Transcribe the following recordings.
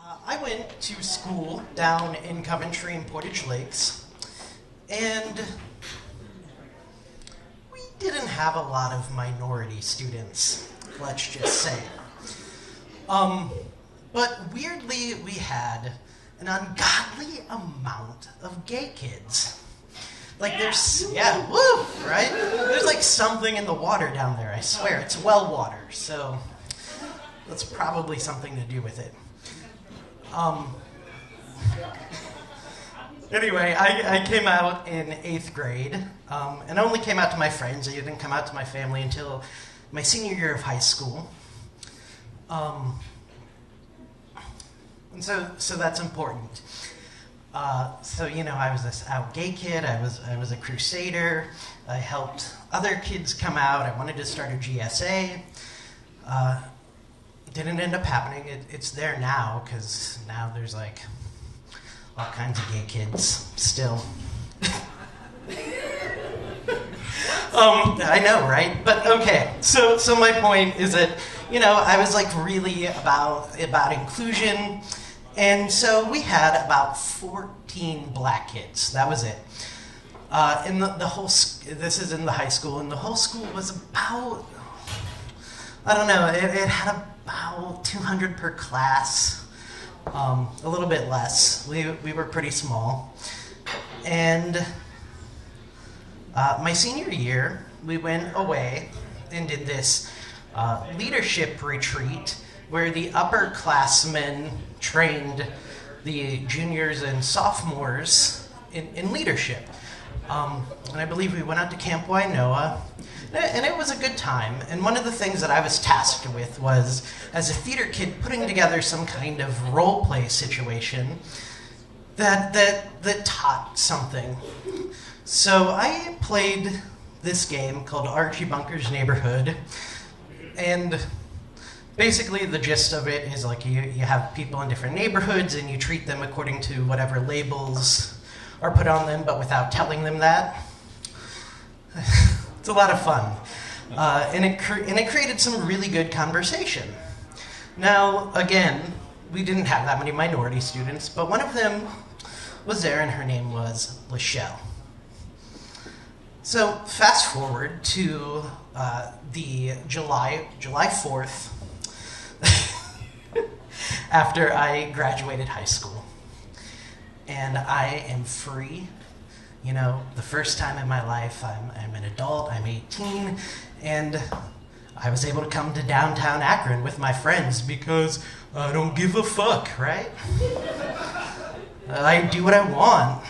I went to school down in Coventry and Portage Lakes, and we didn't have a lot of minority students, let's just say. But weirdly, we had an ungodly amount of gay kids. Like yeah, woo, right? There's like something in the water down there, I swear. It's well water, so that's probably something to do with it. Anyway, I came out in 8th grade, and only came out to my friends. I didn't come out to my family until my senior year of high school. And so that's important. So I was this out gay kid. I was a crusader. I helped other kids come out. I wanted to start a GSA. Didn't end up happening. It's there now because now there's like all kinds of gay kids still. I know, right? But okay. So my point is that I was like really about inclusion. And so we had about 14 black kids. That was it. In the whole, this is in the high school, and the whole school was about, I don't know, it had about 200 per class, a little bit less. We were pretty small. And my senior year, we went away and did this leadership retreat where the upperclassmen trained the juniors and sophomores in leadership. And I believe we went out to Camp Wainoa, and it was a good time. And one of the things that I was tasked with was, as a theater kid, putting together some kind of role play situation that taught something. So I played this game called Archie Bunker's Neighborhood, and basically the gist of it is like you have people in different neighborhoods and you treat them according to whatever labels are put on them, but without telling them that. It's a lot of fun. And it created some really good conversation. Now, again, we didn't have that many minority students, but one of them was there, and her name was Lachelle. So fast forward to the July 4th, after I graduated high school. And I am free. The first time in my life, I'm an adult, I'm 18, and I was able to come to downtown Akron with my friends because I don't give a fuck, right? I do what I want.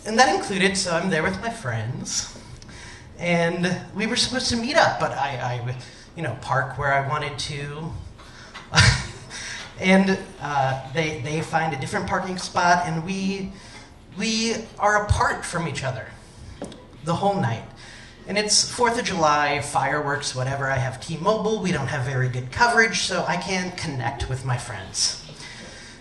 And that included, so I'm there with my friends, and we were supposed to meet up, but I park where I wanted to. And they find a different parking spot, and we are apart from each other the whole night. And it's 4th of July, fireworks, whatever. I have T-Mobile. We don't have very good coverage, so I can't connect with my friends.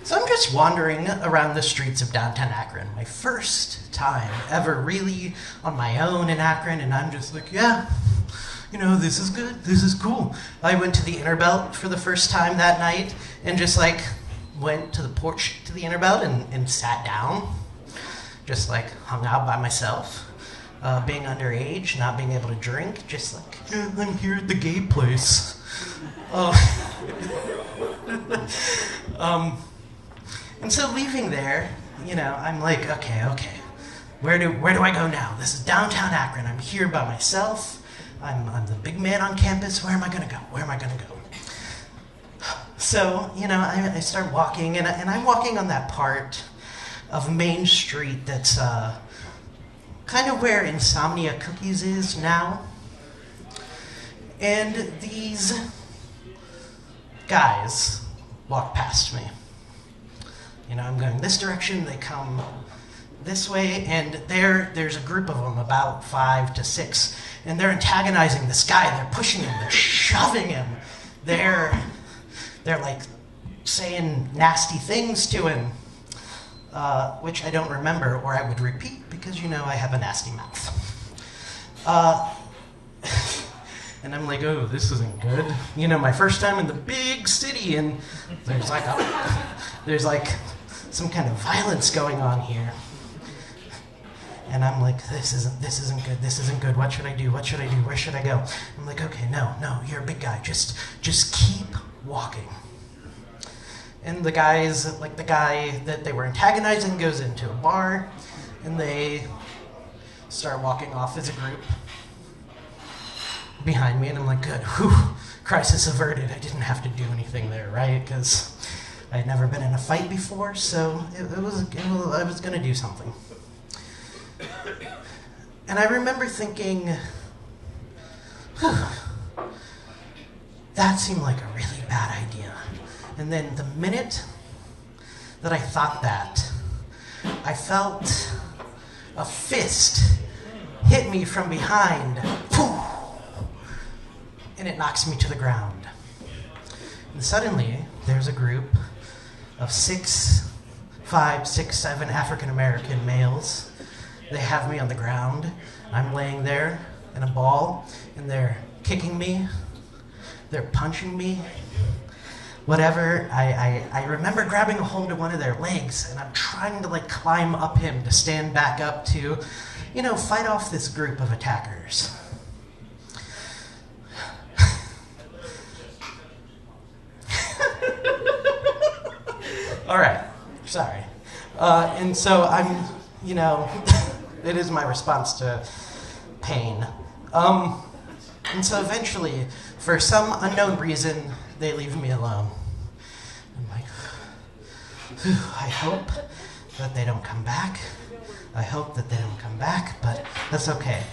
So I'm just wandering around the streets of downtown Akron. My first time ever really on my own in Akron, and I'm just like, yeah, this is good, this is cool. I went to the Inner Belt for the first time that night and just like went to the porch to the Inner Belt and sat down, just like hung out by myself, being underage, not being able to drink, just like, yeah, I'm here at the gay place. And so leaving there, I'm like, okay, where do I go now? This is downtown Akron, I'm here by myself. I'm the big man on campus. Where am I going to go? So, I start walking, and I'm walking on that part of Main Street that's kind of where Insomnia Cookies is now. And these guys walk past me. I'm going this direction, they come this way, and there's a group of them, about 5 to 6, and they're antagonizing this guy. They're pushing him, they're shoving him, they're like saying nasty things to him, which I don't remember, or I would repeat because I have a nasty mouth. And I'm like, oh, this isn't good. You know, my first time in the big city, and there's like some kind of violence going on here. And I'm like, this isn't good. What should I do? What should I do? Where should I go? I'm like, okay, no, you're a big guy. Just keep walking. And the guy that they were antagonizing goes into a bar, and they start walking off as a group behind me, and I'm like, good, whew, crisis averted. I didn't have to do anything there, right? Because I had never been in a fight before, so I was going to do something. And I remember thinking, whew, that seemed like a really bad idea. And then the minute that I thought that, I felt a fist hit me from behind, and it knocks me to the ground. And suddenly, there's a group of 6, 5, 6, 7 African-American males. They have me on the ground. I'm laying there in a ball, and they're kicking me. They're punching me. Whatever. I remember grabbing a hold of one of their legs, and I'm trying to climb up him to stand back up to, fight off this group of attackers. All right. Sorry. And so I'm, it is my response to pain. And so eventually, for some unknown reason, they leave me alone. I'm like, I hope that they don't come back. I hope that they don't come back, but that's okay.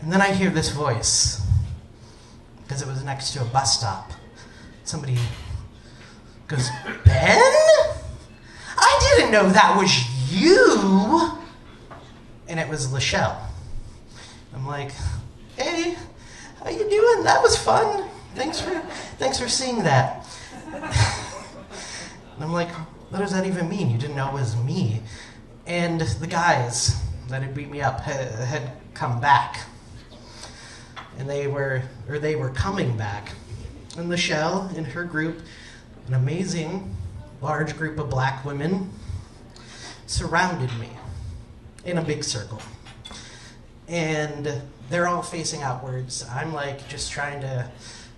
And then I hear this voice, because it was next to a bus stop. Somebody goes, Ben? I didn't know that was you. And it was Lachelle. I'm like, hey, how you doing? That was fun. Thanks for seeing that. And I'm like, what does that even mean? You didn't know it was me. And the guys that had beat me up had come back. And they were coming back. And Lachelle and her group, an amazing large group of black women, surrounded me in a big circle. And they're all facing outwards. I'm just trying to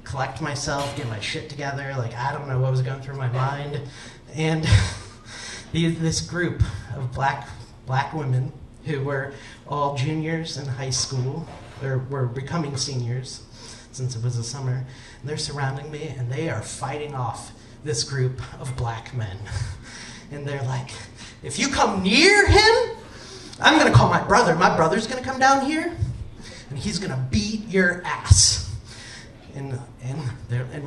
collect myself, get my shit together. I don't know what was going through my mind. And this group of black women who were all juniors in high school, or were becoming seniors since it was the summer, and they're surrounding me, and they are fighting off this group of black men. And they're like, if you come near him, I'm going to call my brother. My brother's going to come down here, and he's going to beat your ass. And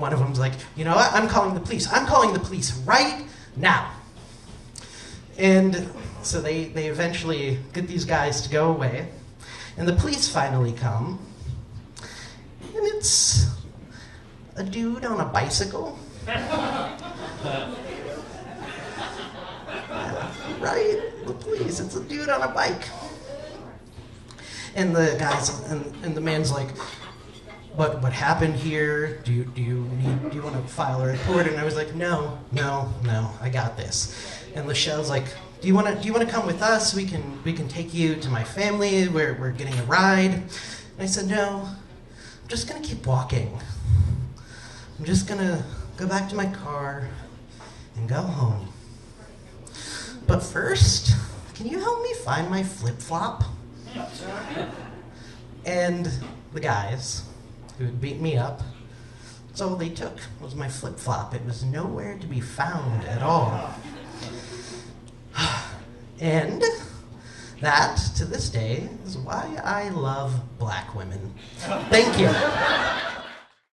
one of them's like, you know what? I'm calling the police. I'm calling the police right now. And so they eventually get these guys to go away. And the police finally come. And it's a dude on a bicycle. Right? The police. It's a dude on a bike. And the guys, and the man's like, what happened here? Do you want to file a report? And I was like, no, I got this. And Lachelle's like, do you want to come with us? We can take you to my family. We're getting a ride. And I said, no, I'm just gonna keep walking. I'm just gonna go back to my car and go home. But first, can you help me find my flip-flop? And the guys who had beat me up, that's all they took was my flip-flop. It was nowhere to be found at all. And that, to this day, is why I love black women. Thank you.